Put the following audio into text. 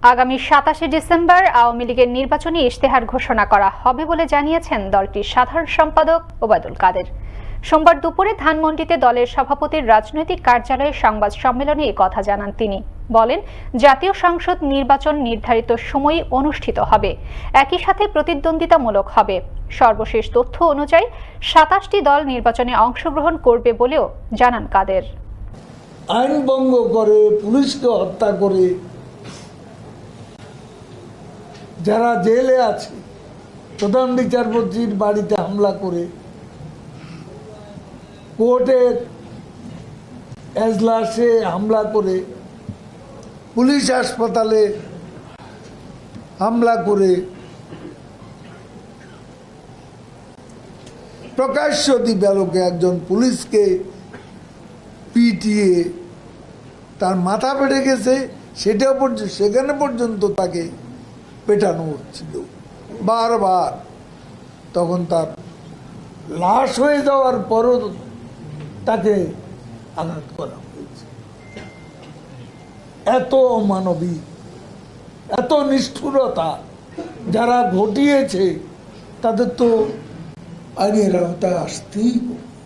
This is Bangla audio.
আগামী ২৭শে ডিসেম্বর আওয়ামী লীগের নির্বাচনী ইশতেহার ঘোষণা করা হবে বলে জানিয়েছেন দলটির সাধারণ সম্পাদক ওবায়দুল কাদের। সোমবার দুপুরে ধানমন্ডিতে দলের সভাপতির রাজনৈতিক কার্যালয়ে সংবাদ সম্মেলনে এ কথা জানান তিনি। বলেন, জাতীয় সংসদ নির্বাচন নির্ধারিত সময়ে অনুষ্ঠিত হবে, একই সাথে প্রতিদ্বন্দ্বিতামূলক হবে। সর্বশেষ তথ্য অনুযায়ী ২৭টি দল নির্বাচনে অংশগ্রহণ করবে বলেও জানান কাদের। আইন ভঙ্গ করে, পুলিশকে হত্যা করে যারা জেলে আছে, প্রধান বিচারপতির বাড়িতে হামলা করে, কোর্টের এজলাসে হামলা করে, পুলিশ হাসপাতালে হামলা করে, প্রকাশ্য দিবালোকে একজন পুলিশকে পিটিয়ে তার মাথা ফেটে গেছে, সেখানে পর্যন্ত তাকে পেটানো হচ্ছিল বারবার। তখন তার লাশ হয়ে যাওয়ার পরও তাকে আঘাত করা হয়েছে। এত অমানবিক, এত নিষ্ঠুরতা যারা ঘটিয়েছে তাদের তো আইনের আওতায় আসতেই হবে।